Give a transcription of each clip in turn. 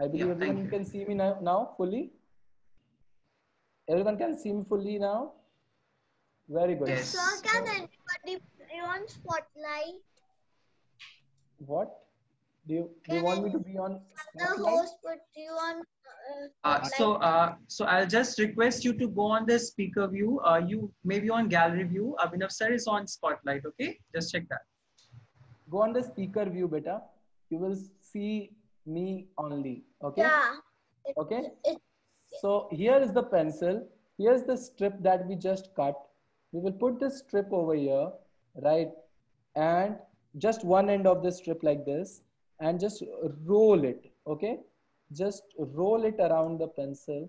I believe Yeah, everyone can see me now fully. Everyone can see me fully now. Very good. Yes. Sir, can anybody put you on spotlight? What? Do you want me to be on The spotlight? host put you on spotlight. So I'll just request you to go on the speaker view. You may be on gallery view. Abhinav sir is on spotlight. Okay, just check that. Go on the speaker view, beta. You will see me only. Okay. Yeah. Okay. So here is the pencil. Here's the strip that we just cut. We will put this strip over here, right? And just one end of the strip like this, and just roll it. Okay. Just roll it around the pencil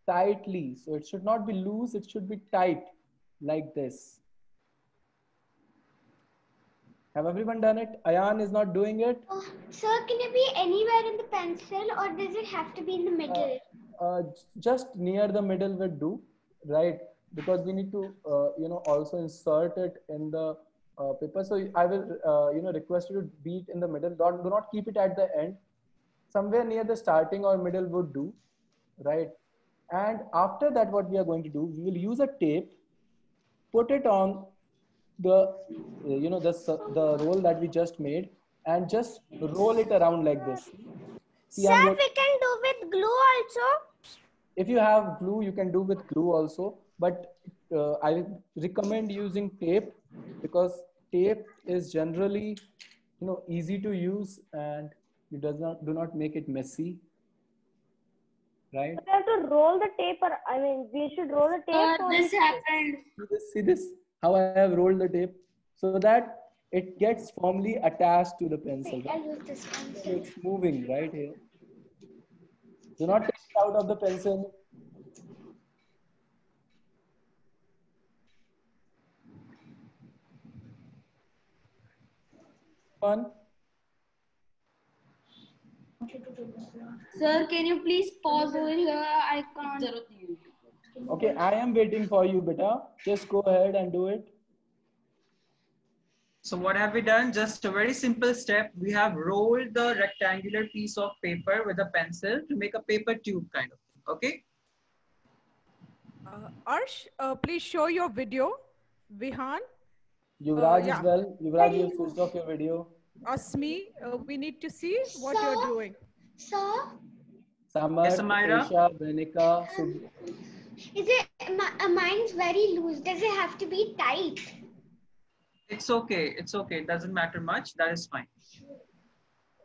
tightly. So it should not be loose. It should be tight like this. Have everyone done it? Ayan is not doing it. Sir, can it be anywhere in the pencil or does it have to be in the middle? Just near the middle would do, right? Because we need to, also insert it in the paper. So I will, request you to beat in the middle. Do not keep it at the end. Somewhere near the starting or middle would do, right? And after that, what we are going to do, we will use a tape, put it on the, the roll that we just made, and just roll it around like this. See, Sir, we can do with glue also. If you have glue, you can do with glue also, but I recommend using tape because tape is generally, easy to use and it do not make it messy, right? We have to roll the tape, or we should roll the tape. This happened. See this, how I have rolled the tape so that it gets firmly attached to the pencil. I'll use this pencil. It's moving right here. Do not take it out of the pencil. One. Sir, can you please pause over here? I can't. Okay, I am waiting for you, beta. Just go ahead and do it. So what have we done? Just a very simple step. We have rolled the rectangular piece of paper with a pencil to make a paper tube kind of thing. Okay. Arsh, please show your video. Vihan. Yuvraj yeah. as well. Yuvraj, you switched off your video. Asmi, we need to see what you're doing. Sir? Samar, Yes, Amira. Aisha, Benika. Is it, mine's very loose. Does it have to be tight? It's okay. It's okay. It doesn't matter much. That is fine.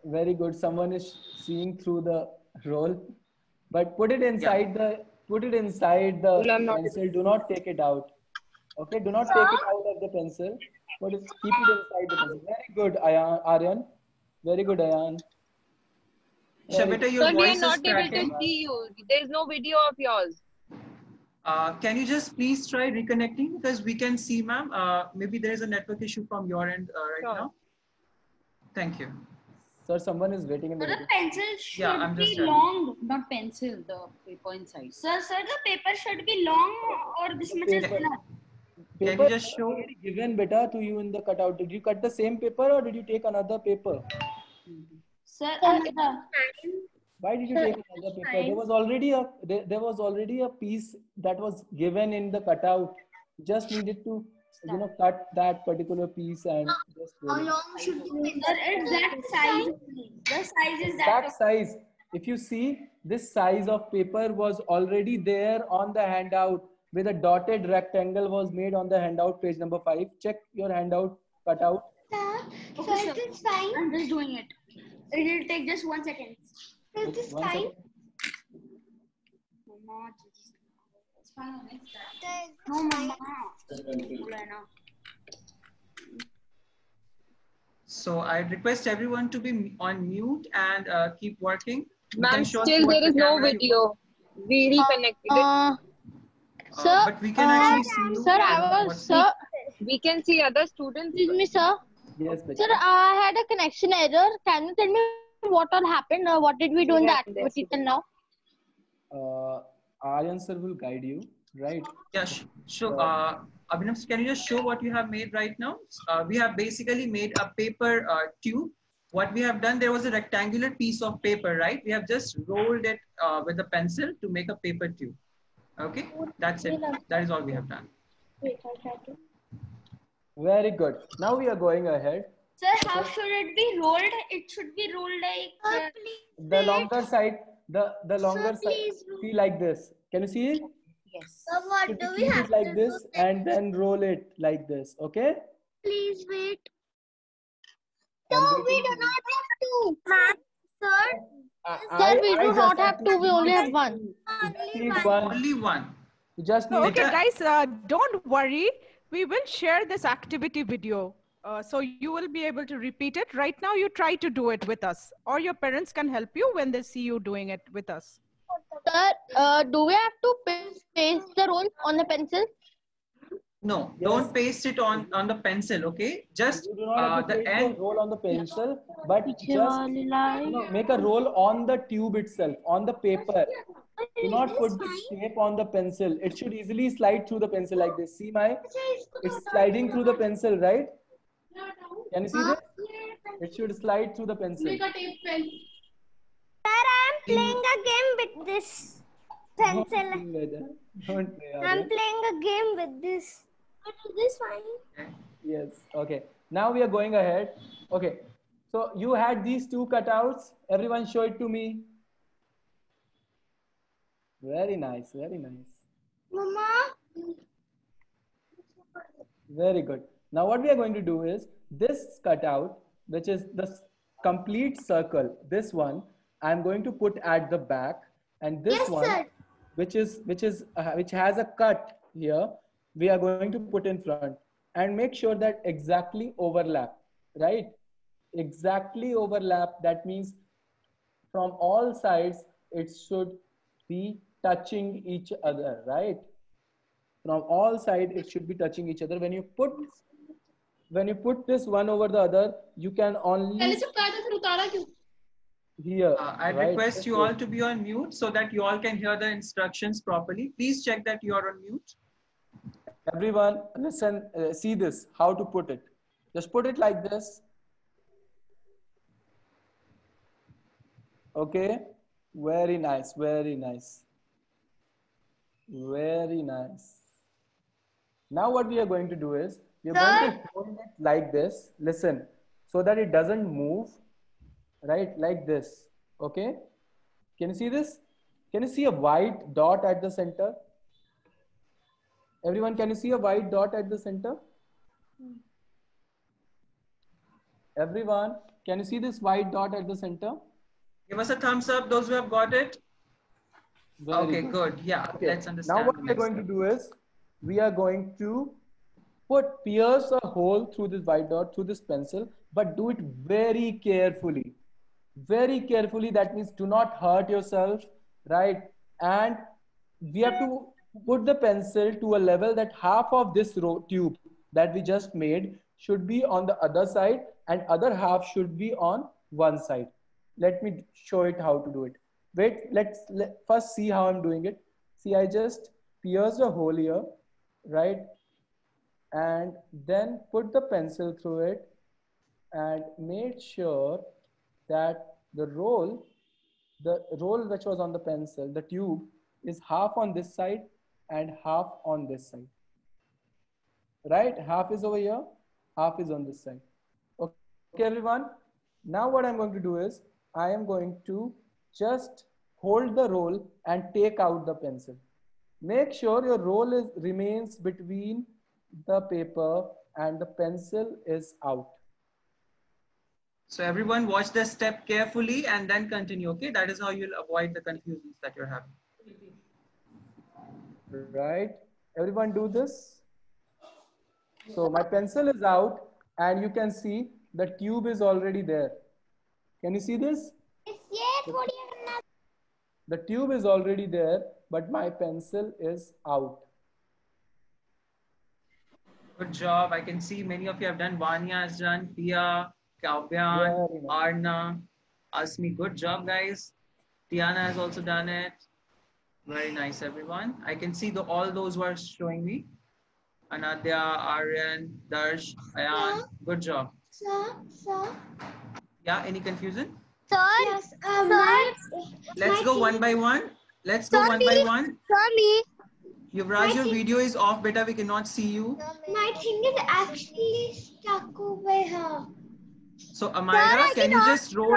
Very good. Someone is seeing through the roll, but put it inside the pencil. Do not take it out. Okay. Do not take it out of the pencil. But keep it inside the pencil. Very good, Aryan. Very good, Ayan. Shabita, your voice is not able cracking. to see you. There is no video of yours. Can you just please try reconnecting because we can see, ma'am. Maybe there is a network issue from your end right now. Thank you. Sir, someone is waiting in the The pencil should be just long, not pencil, the paper inside. Sir, the paper should be long or this much is enough. Paper Can you just show? already given beta to you in the cutout. Did you cut the same paper or did you take another paper? Sir, another. Why did you take another paper? There was already a piece that was given in the cutout. You just needed to cut that particular piece and just How long should the Sir, exact size. The size is exact size. If you see, this size of paper was already there on the handout with a dotted rectangle was made on the handout page number 5. Check your handout cutout. Okay, sir. It is fine. I'm just doing it. It will take just 1 second. It is 1 fine. second. Mama, it's fine. It is No, fine. Mama. So I request everyone to be on mute and keep working. Ma'am, still there is no video. We reconnected it. Sir, but we can actually see you. sir, sir, We can see other students. excuse me, sir. Yes, beta. Sir, I had a connection error. Can you tell me what all happened? What did we do in the activity till now? Aryan sir will guide you, right? Yeah, sure. Abhinav, can you just show what you have made right now? We have basically made a paper tube what we have done, there was a rectangular piece of paper, right? We have just rolled it with a pencil to make a paper tube. Okay, that's it. That is all we have done. Very good. Now we are going ahead. Sir, how should it be rolled? It should be rolled like The longer side, the longer side, please. see like this. Can you see it? yes. So what Keep do we it have like to this do? and then roll it like this. Okay? Please wait. I'm No, waiting we do for you. not have to. Ma'am, sir, Sir, we do just not have to two. We only have one. You just only need one. one. Only one. You just need Okay, Beta- guys, don't worry. We will share this activity video. So you will be able to repeat it. Right now, you try to do it with us, or your parents can help you when they see you doing it with us. Sir, do we have to paste the rules on the pencil? No, Yes. don't paste it on the pencil, okay? Just You do not have to the take end. the roll on the pencil, but just make a roll on the tube itself, on the paper. Do not put the shape on the pencil. It should easily slide through the pencil like this. See my, it's sliding through the pencil, right? Can you see this? It should slide through the pencil. Sir, I'm playing a game with this Don't pencil. play with it. Don't play with I'm it. playing a game with this. Is this fine? Yes. Okay. Now we are going ahead. Okay. So you had these two cutouts. Everyone show it to me. Very nice. Very nice. Mama? Very good. Now what we are going to do is this cutout, which is the complete circle, this one, I'm going to put at the back, and this Yes, one, sir. which has a cut here, we are going to put in front, and make sure that exactly overlap, right? Exactly overlap. That means from all sides, it should be touching each other, right? From all sides, it should be touching each other. When you put this one over the other, you can only here. I right? request This you way. all to be on mute so that you all can hear the instructions properly. Please check that you are on mute. Everyone, listen, see this, how to put it. Just put it like this. Okay, very nice, very nice. Very nice. Now what we are going to do is, we are going to hold it like this, listen, so that it doesn't move, right, like this, okay? Can you see this? Can you see a white dot at the center? Everyone, can you see a white dot at the center? Everyone, can you see this white dot at the center? Give us a thumbs up, those who have got it. Very Okay, good. Yeah, Okay. let's understand. Now what the we are next going to step. do is, we are going to pierce a hole through this white dot, through this pencil, but do it very carefully. Very carefully, that means do not hurt yourself, right? And we have to put the pencil to a level that half of this tube that we just made should be on the other side and other half should be on one side. Let me show it how to do it. Wait, let's first see how I'm doing it. See, I just pierced a hole here, right? And then put the pencil through it and made sure that the roll which was on the pencil, the tube, is half on this side and half on this side. Right? Half is over here, half is on this side. Okay, everyone. Now what I'm going to do is, I am going to just hold the roll and take out the pencil. Make sure your roll remains between the paper and the pencil is out. So everyone watch the step carefully and then continue, okay? That is how you'll avoid the confusions that you're having. Right? Everyone do this. So my pencil is out and you can see the tube is already there. Can you see this? The tube is already there, but my pencil is out. Good job. I can see many of you have done. Vanya has done, Pia, Kaubyan, Arna, Asmi. Good job, guys. Tiana has also done it. Very nice, everyone. I can see all those who are showing me. Anadya, Aryan, Darsh, Ayan. Good job. Sir. Yeah, any confusion? Sir, Yes, Let's go one by one. Let's go one by one. me. Yuvraj, your video is off, beta. We cannot see you. my thing is actually stuck over here. So, Amira, can you just roll?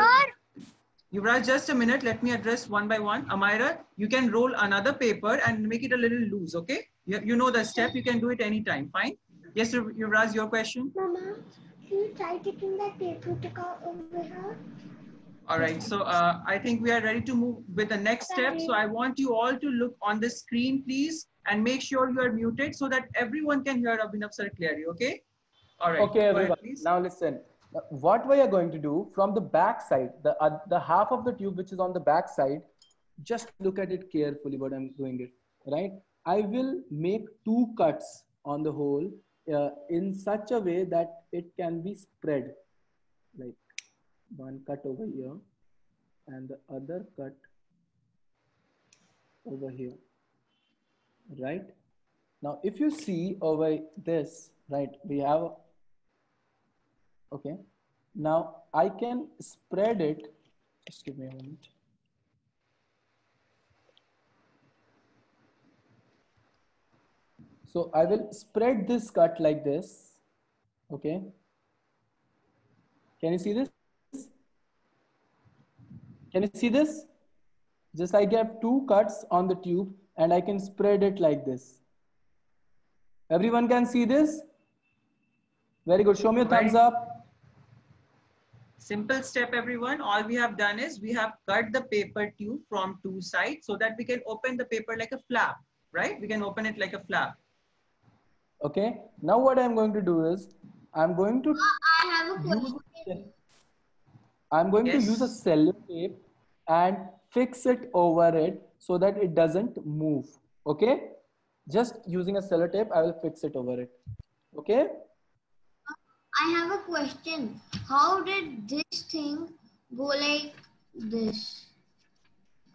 Yuvraj, just a minute. Let me address one by one. Amira, you can roll another paper and make it a little loose, okay? You know the step. You can do it anytime. Fine? Yes, Yuvraj, your question? Mama, can you try taking that paper to go over here? All right. So, I think we are ready to move with the next step. So, I want you all to look on the screen, please, and make sure you are muted so that everyone can hear Abhinav sir clearly, okay? All right. Okay, everyone. Ahead, please. Now listen. What we are going to do from the back side, the half of the tube which is on the back side, just look at it carefully what I'm doing it, right? I will make 2 cuts on the hole in such a way that it can be spread. Like one cut over here and the other cut over here, right? Now, if you see over this, right, we have, okay. Now I can spread it. Just give me a moment. So I will spread this cut like this. Okay. Can you see this? Can you see this? Just I get 2 cuts on the tube and I can spread it like this. Everyone can see this? Very good. Show me a thumbs up. Simple step, everyone. All we have done is we have cut the paper tube from 2 sides so that we can open the paper like a flap, right? We can open it like a flap. Okay. Now what I'm going to do is I'm going to I have a question. to use a sellotape and fix it over it so that it doesn't move. Okay. Just using a sellotape, I will fix it over it. Okay. I have a question. How did this thing go like this?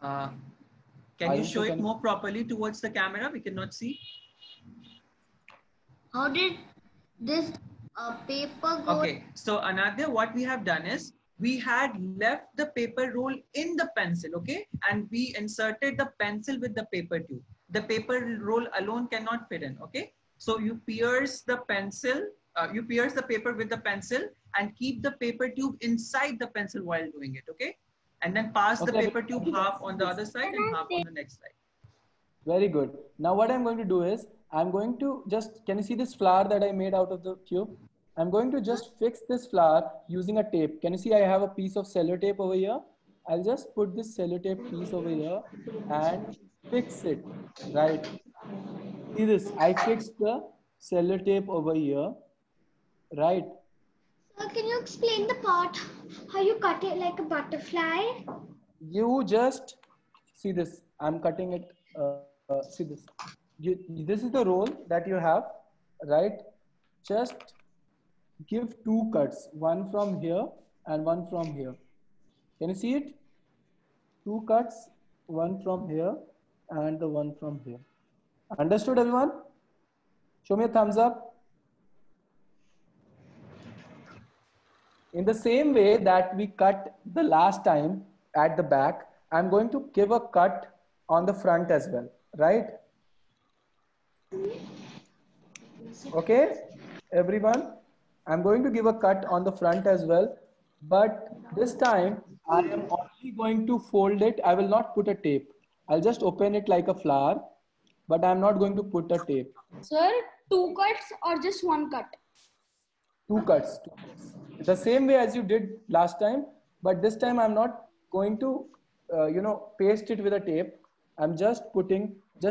Can you show it more properly towards the camera? We cannot see. How did this paper go? Okay, so Anadya, what we have done is we had left the paper roll in the pencil, okay? And we inserted the pencil with the paper tube. The paper roll alone cannot fit in, okay? So you pierce the pencil, you pierce the paper with the pencil and keep the paper tube inside the pencil while doing it, okay? And then pass the paper tube half on the other side and half on the next side. Very good. Now what I'm going to do is I'm going to just, can you see this flower that I made out of the tube? I'm going to just fix this flower using a tape. Can you see I have a piece of sellotape over here? I'll just put this sellotape piece over here and fix it, right? See this, I fixed the sellotape over here, right? Sir, can you explain the part? How you cut it like a butterfly? You just see this, I'm cutting it, see this. This is the roll that you have, right? Just give 2 cuts, one from here and one from here. Can you see it? 2 cuts, one from here and the one from here. Understood, everyone? Show me a thumbs up. In the same way that we cut the last time at the back, I'm going to give a cut on the front as well, right? Okay, everyone, I'm going to give a cut on the front as well, but this time I am only going to fold it. I will not put a tape. I'll just open it like a flower, but I'm not going to put a tape. Sir, 2 cuts or just 1 cut? 2 cuts. 2 cuts. The same way as you did last time, but this time I'm not going to, paste it with a tape. I'm just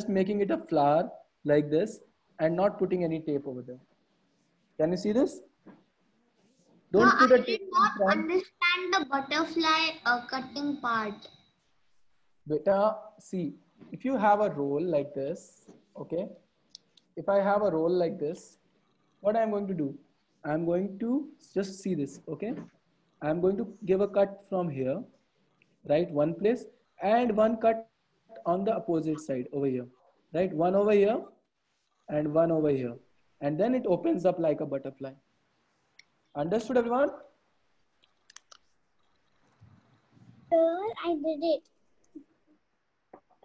making it a flower like this and not putting any tape over there. Can you see this? Don't put a tape. I did not understand the butterfly cutting part. Beta, see, if you have a roll like this, okay? If I have a roll like this, what I'm going to do? I'm going to just see this, okay? I'm going to give a cut from here, right? One place and one cut on the opposite side over here, right? One over here and one over here. And then it opens up like a butterfly. Understood, everyone? I did it.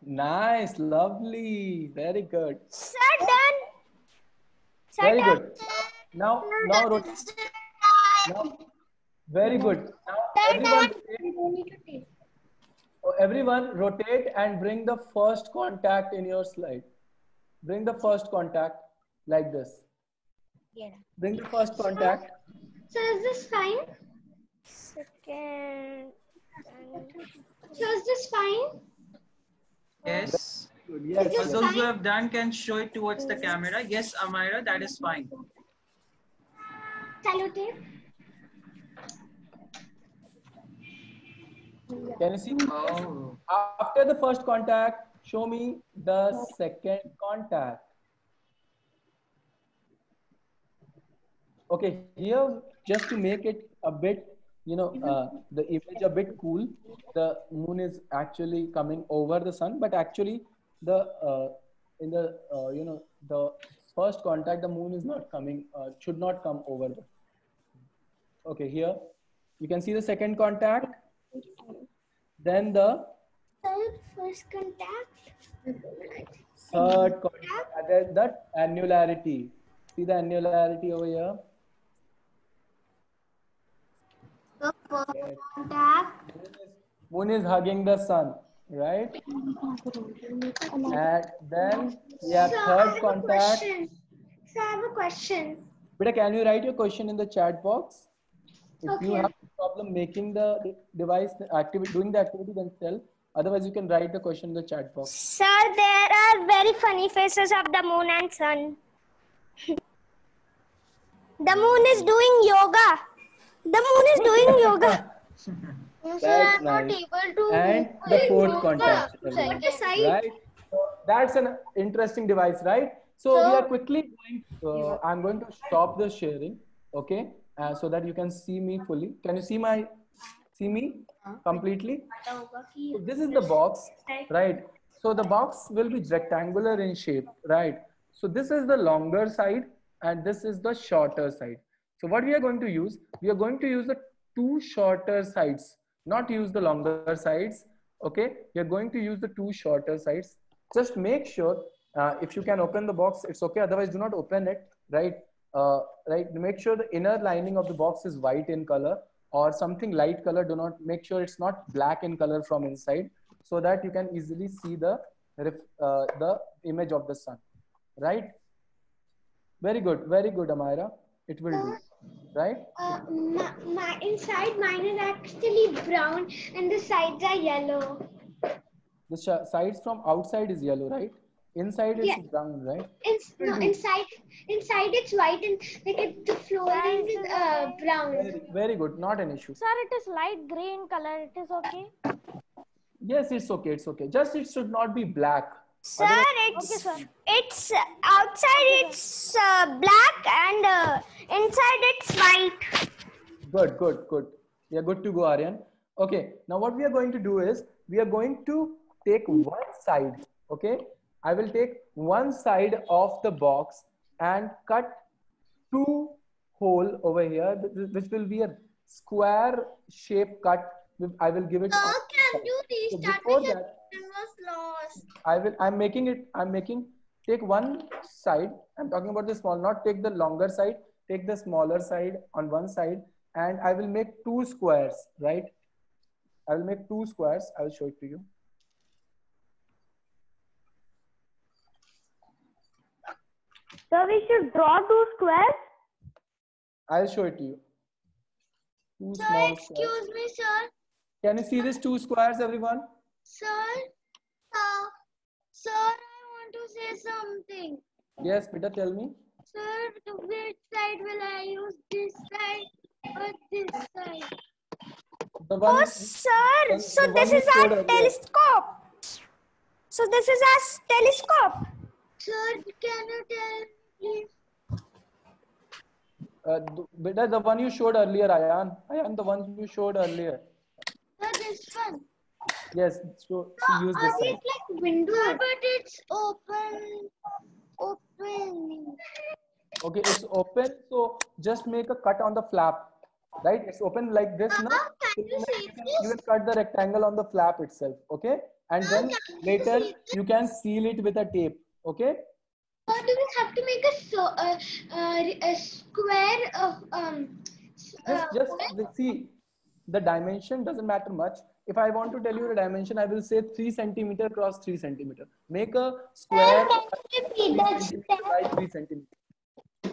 Nice, lovely, very good. Sir, done. Sir, Very done. good. Now, now, very good. Now, everyone rotate and bring the first contact in your slide. Bring the first contact like this. Yeah. Bring the first contact. So is this fine? Second. So is this fine? Yes. Good. Yes, For yes. those who have done, can show it towards the camera. Yes, Amira, that is fine. Salute. Can you see? Oh. After the first contact, show me the second contact. Okay, here just to make it a bit, the image a bit cool, the moon is actually coming over the sun, but actually the the first contact, the moon is not coming, should not come over the. Okay, here you can see the second contact, then the First contact. third contact, that annularity. See the annularity over here. The first contact. Moon is hugging the sun, right? And then we have third contact. So I have a question. Beta, can you write your question in the chat box? If you Okay. have a problem making the device activity, doing the activity, then tell. Otherwise, you can write the question in the chat box. Sir, there are very funny faces of the moon and sun. The moon is doing yoga. The moon is doing yoga. That's nice. And the fourth contact. Right? So that's an interesting device, right? So we are quickly going, I'm going to stop the sharing, okay? So that you can see me fully. Can you see me completely? So this is the box, right? So the box will be rectangular in shape, right? So this is the longer side and this is the shorter side. So what we are going to use, we are going to use the two shorter sides, not use the longer sides, okay? We are going to use the two shorter sides. Just make sure, if you can open the box, it's okay. Otherwise, do not open it, right? Right. Make sure the inner lining of the box is white in color or something light color. Do not make sure it's not black in color from inside, so that you can easily see the image of the sun, right? Very good, Amira. It will do, right? My inside mine is actually brown and the sides are yellow. The sides from outside is yellow, right? Inside is brown, right? Inside it's white and the flooring is brown. Very good, not an issue. Sir, it is light green color. It is okay. Yes, it's okay. It's okay. Just it should not be black. Sir, it's outside it's black and inside it's white. Good. We are good to go, Aryan. Okay. Now what we are going to do is we are going to take one side. Okay. I will take one side of the box and cut two hole over here, which will be a square shape cut. I will give it. Can you restart so because it was lost? I'm making, take one side. I'm talking about the small, not take the longer side, take the smaller side on one side, and I will make two squares, right? I will make two squares. I will show it to you. So we should draw two squares? I'll show it to you. Two Sir, small excuse squares. me, sir. Can you see these two squares, everyone? Sir, sir, I want to say something. Yes, Peter, tell me. Sir, which side will I use? This side or this side? The one, Sir, so the this one is you showed our earlier. telescope. So this is our telescope. Sir, can you tell me, please? Beta, the one you showed earlier, Ayan, the one you showed earlier. Sir, this one. Yes, so use this side. It's like window. Sir, but it's open. Okay, it's open, so just make a cut on the flap, right? It's open like this now. You can cut the rectangle on the flap itself, okay? And then later you can seal it with a tape, okay? Or do we have to make a square of Just see, the dimension doesn't matter much. If I want to tell you the dimension, I will say 3 centimeter cross 3 centimeter. Make a square 3 centimeter by 3 centimeter.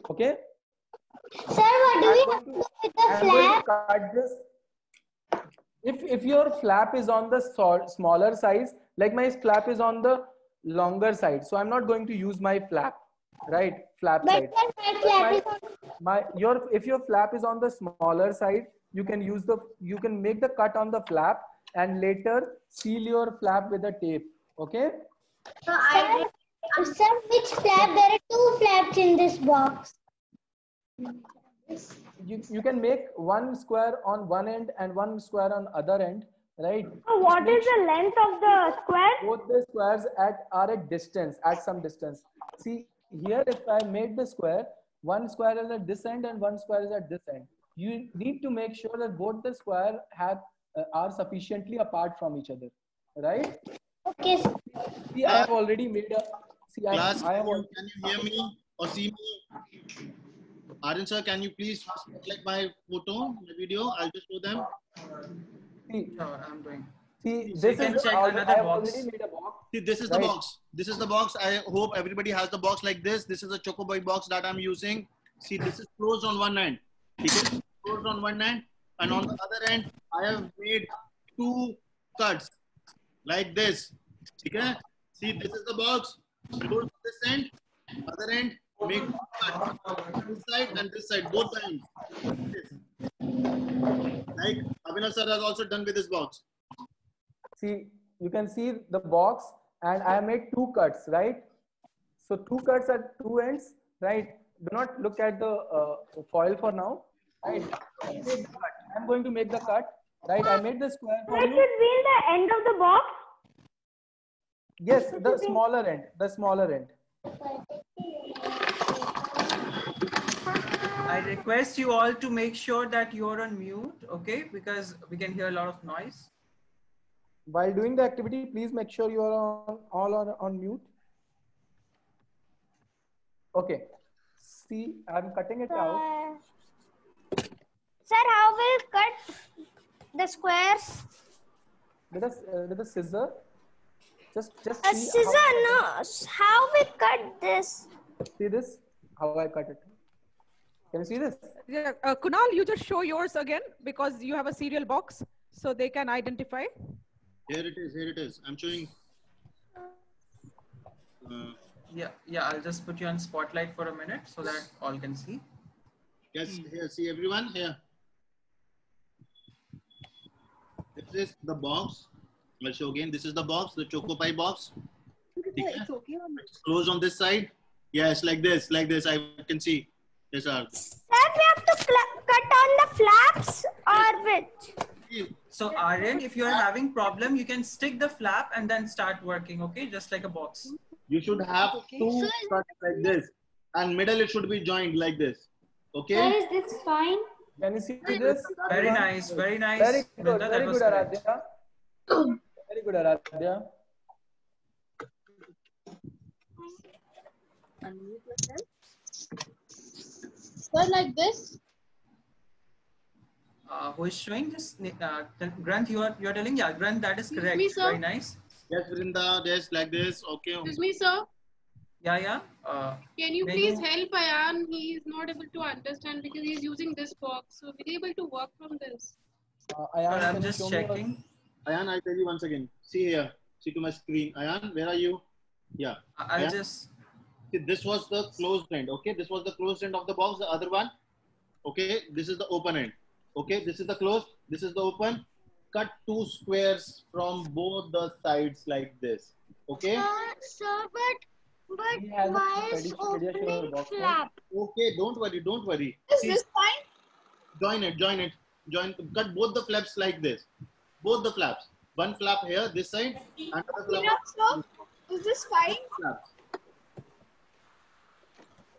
Okay? Sir, what do we have to do with the I'm going to flap? cut this. If your flap is on the smaller size, like my flap is on the longer side, so I'm not going to use my flap, right? Flap side. If your flap is on the smaller side, you can make the cut on the flap and later seal your flap with a tape. Okay? Sir, which flap? There are 2 flaps in this box. You can make one square on one end and one square on other end, right? So what is the length of the square? Both the squares are at distance, at some distance. See here, if I made the square, one square is at this end and one square is at this end. You need to make sure that both the square are sufficiently apart from each other, right? Okay. See, I have already made a. See, Class, can you hear me or see me? Aryan sir, can you please select my photo, my video? I'll just show them. See, I'm doing. See, So this is check I another have box. already made a box. See, this is Right. the box. This is the box. I hope everybody has the box like this. This is a Chocoboy box that I'm using. See, this is closed on one end. Okay? Closed on one end. And on the other end, I have made 2 cuts like this. Okay? See, this is the box. Close on this end. Other end, make 2 cuts. This side and this side, both ends. Like Abhinav sir has also done with this box. See, you can see the box and I have made 2 cuts, right? So 2 cuts at 2 ends, right? Do not look at the foil for now, right? I'm going to make the cut, right? I made the square for That you. should be in the end of the box. Yes, the smaller end, the smaller end. I request you all to make sure that you're on mute, okay? Because we can hear a lot of noise. While doing the activity, please make sure you are on mute. Okay. See, I'm cutting it out. Sir, how will cut the squares? With a scissor. Just A see scissor, no. How we cut this? See this? How I cut it. Can you see this? Yeah, Kunal, you just show yours again because you have a serial box so they can identify. Here it is. Here it is. I'm showing. Yeah, I'll just put you on spotlight for a minute so that all can see. Yes, here, see everyone here. This is the box. I'll show again. This is the box, the Choco Pie box. It's okay. It's closed on this side. Yes, like this. I can see. Yes, sir. Sir, we have to cut on the flaps or which? So Aryan, if you're having problem, you can stick the flap and then start working, okay? Just like a box. You should have 2 cuts like this. And middle it should be joined like this. Okay? Sir, is this fine? Can you see this? Very nice, very nice. Very good, Vrinda, that very was good, correct. Aradhya. Very good, Aradhya. Sir, like this? Who is showing this? Grant, you're telling? Yeah, Grant, that is correct. me, sir. Very nice. Yes, Vrinda, yes, like this. Okay. Excuse me, sir. Yeah. Can you Menu. please help Ayan? He is not able to understand because he is using this box. So we're able to work from this. Ayan, I'm can you just show me your- checking. Ayan, I'll tell you once again. See here. See to my screen. Ayan, where are you? Yeah. I'll Ayan? just. See, this was the closed end. Okay. This was the closed end of the box. The other one. Okay. This is the open end. Okay. This is the closed. This is the open. Cut 2 squares from both the sides like this. Okay. Sir, but He has a why is Pediasure opening box, right? flap? Okay. Don't worry. Is See, this fine? join it. Cut both the flaps like this. Both the flaps. One flap here, this side. Another flap. Enough, sir? Is this fine? Flaps.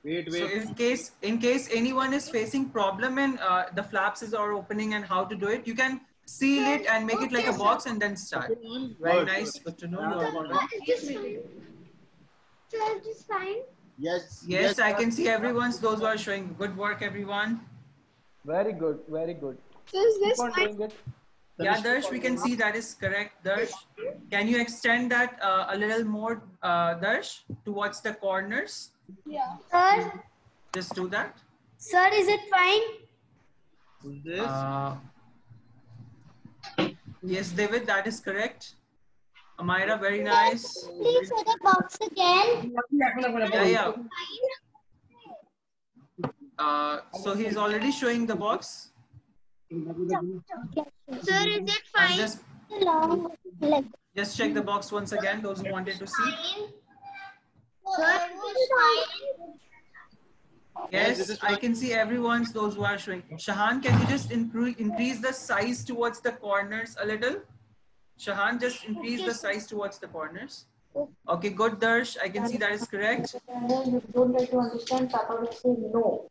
Wait. So in case anyone is facing problem in the flaps are opening and how to do it, you can seal it and make it like a box and then start. Very Good. nice. Good to know. You are all right. Sir, is this fine? Yes. Yes, I can see everyone's. Those who are showing good work, everyone. Very good. Very good. So is Keep this on fine? doing it. Yeah, Darsh, we can see that is correct. Darsh, can you extend that a little more, Darsh, towards the corners? Yeah. Sir, Just do that. sir, is it fine? Who's this? Yes, David, that is correct. Amira, very nice. Please show the box again. Yeah. So he's already showing the box. Sir, is it I'm fine? just Long leg. Just check the box once again, those who wanted to see. Sir, is it fine? Yes, I can see everyone's, those who are showing. Shahan, can you just increase the size towards the corners a little? Shahan, just increase the size towards the corners. Okay, good, Darsh. I can see that is correct. You don't like to understand, Papa will say no.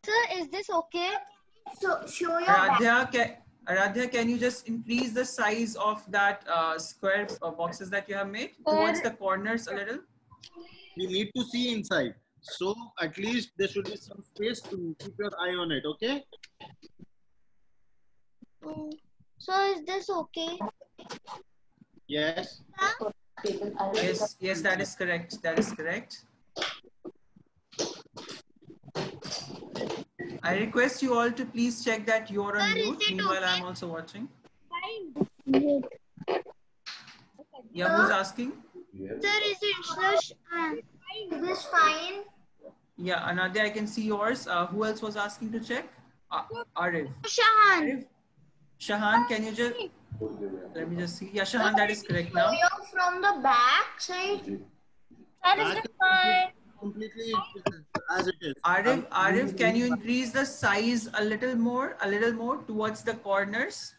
Sir, is this okay? So, show your back. Aradhya, can you just increase the size of that square boxes that you have made towards the corners a little? You need to see inside. So at least there should be some space to keep your eye on it, okay? So is this okay? Yes. Yes, that is correct. That is correct. I request you all to please check that you're on mute. Meanwhile, I'm also watching. Fine. Yeah, who's asking? Sir, is it is this fine? Yeah, Anadia, I can see yours. Who else was asking to check? Arif. Shahan. Shahan, can you just... Let me just see. Yeah, Shahan, that is correct now. From the back side. That is fine. Completely as it is. Arif, can you increase the size a little more towards the corners?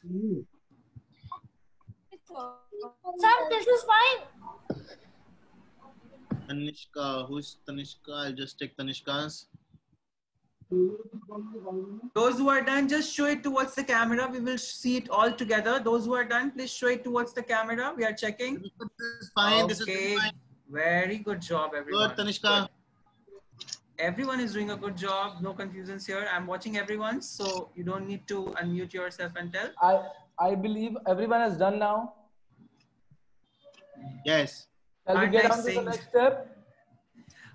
Sir, this is fine. Tanishka, who's Tanishka? I'll just take Tanishka's. Those who are done, just show it towards the camera. We will see it all together. Those who are done, please show it towards the camera. We are checking. This is fine. Okay. This is fine. Very good job, everyone. Good, Tanishka. Everyone is doing a good job. No confusions here. I'm watching everyone, so you don't need to unmute yourself and tell. I believe everyone has done now. Yes. Shall we get on to the next step?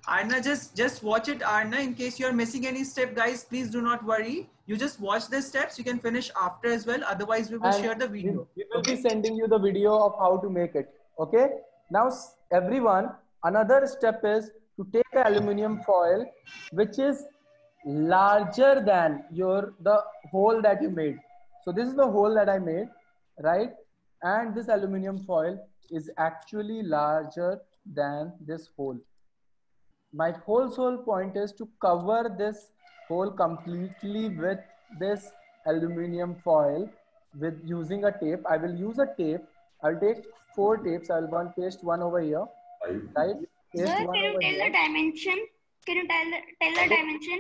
Arna, just watch it, Arna. In case you are missing any step, guys, please do not worry. You just watch the steps. You can finish after as well. Otherwise, we will share the video. We will be sending you the video of how to make it. Okay. Now, everyone, another step is to take an aluminum foil, which is larger than the hole that you made. So this is the hole that I made, right? And this aluminum foil is actually larger than this hole. My whole sole point is to cover this hole completely with this aluminum foil with using a tape. I will use a tape. I'll take 4 tapes. I'll paste one over here, right? Paste Sir, one can you over tell here. the dimension? Can you tell the dimension?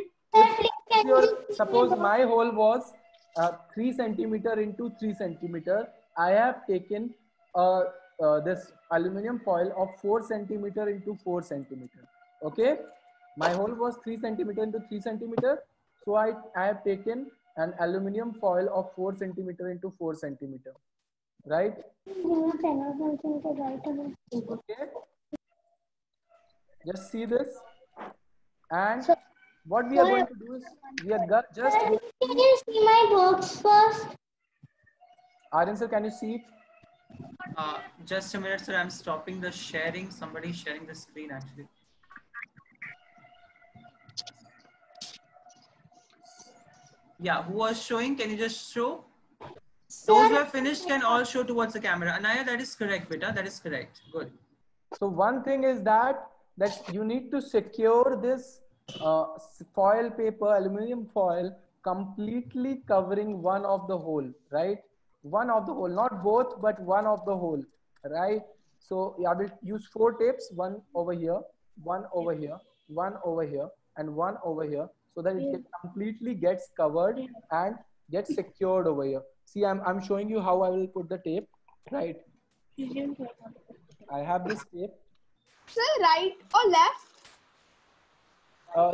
Suppose my hole was 3 centimeter into 3 centimeter. I have taken this aluminum foil of 4 centimeter into 4 centimeter. Okay, my hole was 3 centimeter into 3 centimeter. So I have taken an aluminum foil of 4 centimeter into 4 centimeter. Right? Okay. Just see this. And what we are going to do is we are just. Can you see my box first? Aryan sir, can you see it? Just a minute, sir. I'm stopping the sharing. Somebody's sharing the screen actually. Yeah, who was showing? Can you just show? Those who have finished can all show towards the camera. Anaya, that is correct, beta. That is correct. Good. So one thing is that you need to secure this foil paper, aluminum foil, completely covering one of the hole, right? One of the hole, not both, but one of the hole, right? So I will use 4 tapes, one over here, one over here, one over here, and one over here, so that it completely gets covered. And gets secured over here. See, I'm showing you how I will put the tape, right? I have this tape. Sir, right or left?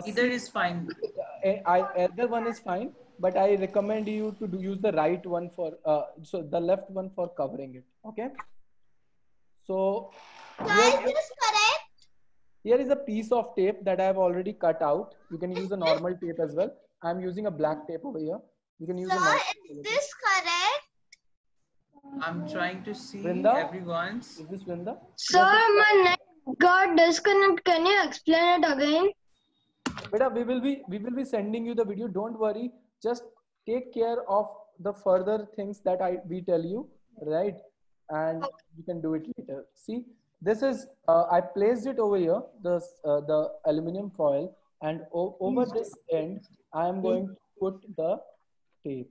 Either is fine. Either one is fine, but I recommend you to use the right one for, so the left one for covering it. Okay. So Sir, is this correct? here is a piece of tape that I have already cut out. You can use a normal tape as well. I'm using a black tape over here. You can use a Sir, normal is tape. this correct? I'm trying to see Vrinda? everyone's. Is this Vrinda? Sir, my net got disconnected. Can you explain it again? Beta, we will be sending you the video. Don't worry. Just take care of the further things that we tell you, right? And you can do it later. See, this is I placed it over here, the aluminum foil, and over this end I am going to put the tape.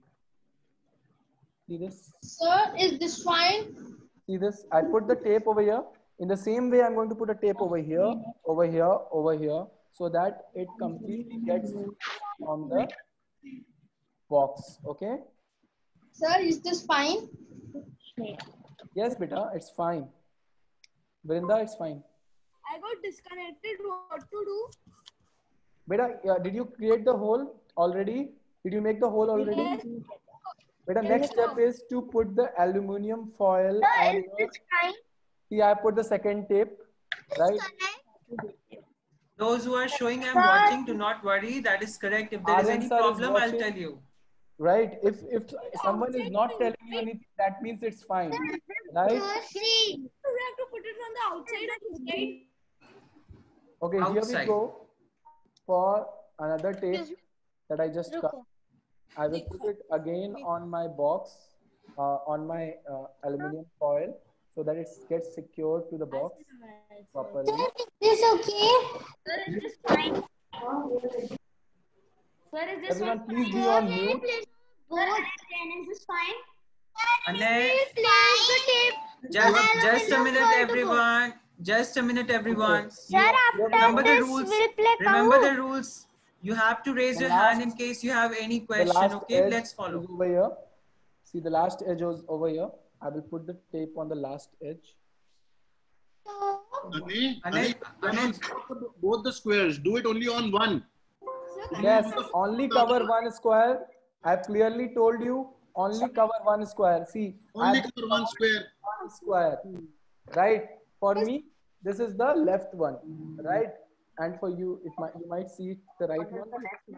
See this? Sir, is this fine? See this? I put the tape over here. In the same way, I'm going to put a tape over here, over here, over here, so that it completely gets on the box. Okay? Sir, is this fine? Yes, beta, it's fine. Vrinda, it's fine. I got disconnected. What to do? Beta, did you create the hole already? Did you make the hole already? Yes. Beta, next step is to put the aluminum foil on Is this fine? See, I put the second tape, right? Those who are showing and watching, do not worry. That is correct. If there is any problem, I'll tell you. Right? If someone is not telling you anything, that means it's fine, right? See. We have to put it on the outside or inside? Okay, here Outside. we go for another tape that I just cut. I will put it again on my box, on my aluminum foil, so that it gets secured to the box properly. Is this okay? Sir, is this fine? Sir, is this Everyone, one please fine? be on mute. Sir, is this fine? Ane, Fine. just a minute, everyone. Just a minute, everyone. Sir, after Remember the this, rules. we'll play Remember Kahoot. the rules. You have to raise The your hand last- in case you have any The question. last Okay, edge let's follow. is over here. See, the last edge was over here. I will put the tape on the last edge. Ane, Both the squares. Do it only on one. Yes, only cover one square. I've clearly told you, only cover one square. See, Only I've cover one square. one square, right? For me, this is the left one, right? And for you, you might see the right one,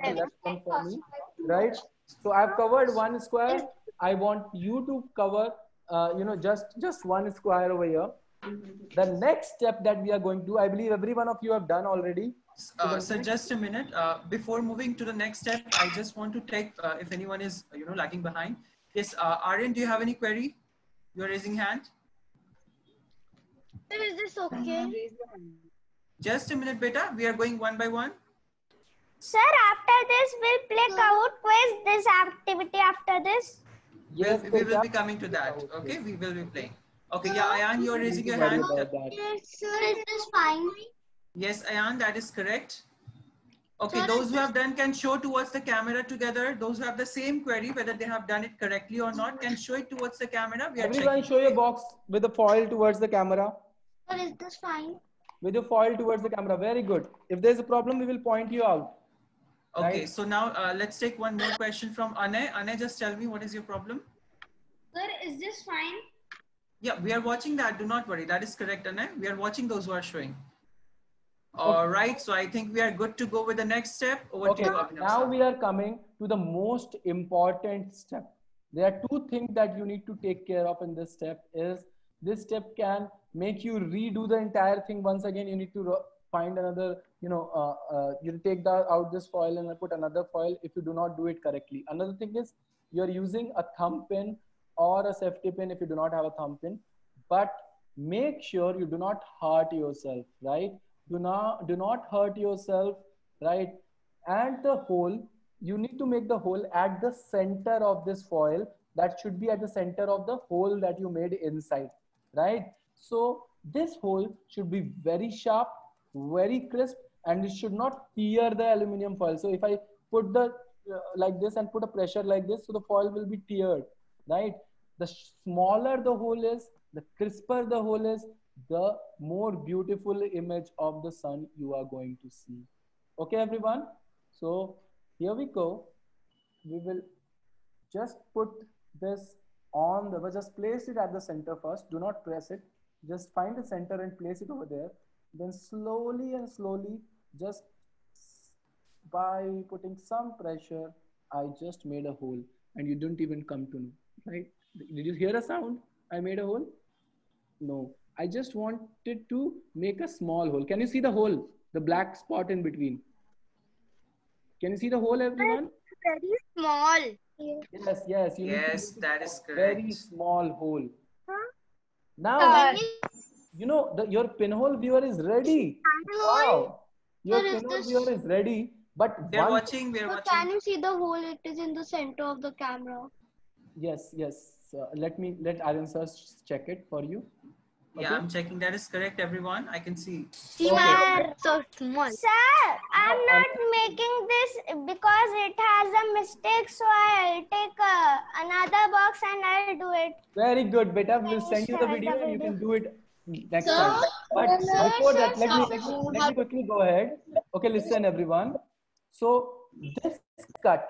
the left one for me, right? So I've covered one square. I want you to cover, just one square over here. The next step that we are going to, I believe every one of you have done already. so just a minute. Before moving to the next step, I just want to take, if anyone is, lagging behind. Yes, Aryan, do you have any query? You're raising hand. Is this okay? Just a minute, beta. We are going one by one. Sir, after this, we'll play Kahoot quiz. This activity after this. Yes, we will Teja. be coming to that. Okay, we will be playing. Okay, yeah, Ayan, you're raising your Sorry hand. about that. Yes, sir, is this fine? Yes, Ayan, that is correct. Okay, Sir, those who have done can show towards the camera together. Those who have the same query, whether they have done it correctly or not, can show it towards the camera. We are Everyone checking. show your box with the foil towards the camera. Sir, is this fine? With your foil towards the camera. Very good. If there's a problem, we will point you out. Okay, Right. so now let's take one more question from Ane. Ane, just tell me, what is your problem? Sir, is this fine? Yeah, we are watching that. Do not worry. That is correct, Ane. We are watching those who are showing. All right, so I think we are good to go with the next step. Over Okay, to you, Abhinav. now sir. we are coming to the most important step. There are two things that you need to take care of in this step. This step can make you redo the entire thing once again. You need to find another, you take out this foil and put another foil if you do not do it correctly. Another thing is you're using a thumb pin or a safety pin if you do not have a thumb pin, but make sure you do not hurt yourself, right? Do not hurt yourself, right? And the hole, you need to make the hole at the center of this foil. That should be at the center of the hole that you made inside, right? So this hole should be very sharp, very crisp, and it should not tear the aluminum foil. So if I put the like this and put a pressure like this, so the foil will be teared, right? The smaller the hole is, the crisper the hole is, the more beautiful image of the sun you are going to see. Okay, everyone? So here we go. We will just put this on the, just place it at the center first. Do not press it. Just find the center and place it over there. Then slowly and slowly, just by putting some pressure, I just made a hole and you didn't even come to know, right? Did you hear a sound? I made a hole? No. I just wanted to make a small hole. Can you see the hole? The black spot in between. Can you see the hole, everyone? Very small. Yes, yes. You Yes, need to that is very correct. small hole. Now, you know, your pinhole viewer is ready. Wow. Your Sir, is pinhole this- viewer is ready. But We're one, watching, we're So watching. can you see the hole? It is in the center of the camera. yes, yes. Let Aryan sir check it for you. Yeah, Okay. I'm checking. That is correct, everyone. I can see. Sir, So small. sir, I'm not making this because it has a mistake. So I'll take another box and I'll do it. Very good, beta. We'll Can you send you the share video the and you can video? do it next Sir, time. But sir, before sir, that, let sir. me quickly go ahead. Okay, listen, everyone. So this cut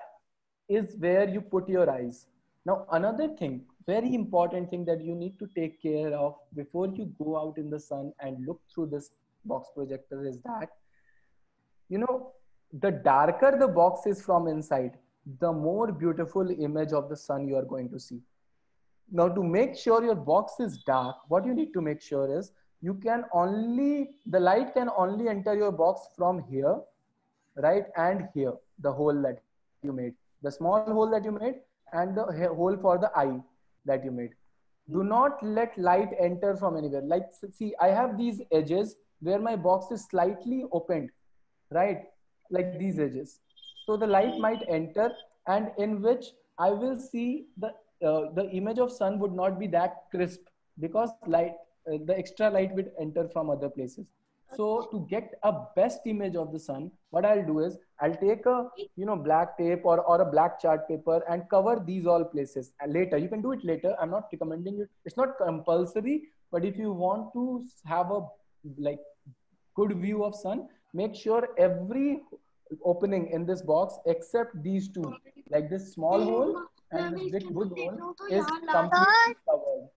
is where you put your eyes. Now, another thing, very important thing that you need to take care of before you go out in the sun and look through this box projector is that, you know, the darker the box is from inside, the more beautiful image of the sun you are going to see. Now, to make sure your box is dark, what you need to make sure is the light can only enter your box from here, right? And here, the hole that you made, the small hole that you made, and the hole for the eye that you made. Do not let light enter from anywhere. Like, see, I have these edges where my box is slightly opened, right? Like these edges. So the light might enter, and in which I will see the image of sun would not be that crisp because the extra light would enter from other places. So to get a best image of the sun, what I'll do is I'll take a black tape or a black chart paper and cover these all places. And later, you can do it later. I'm not recommending it. It's not compulsory, but if you want to have a like good view of sun, make sure every opening in this box except these two, like this small hole and this big good hole, is completely covered.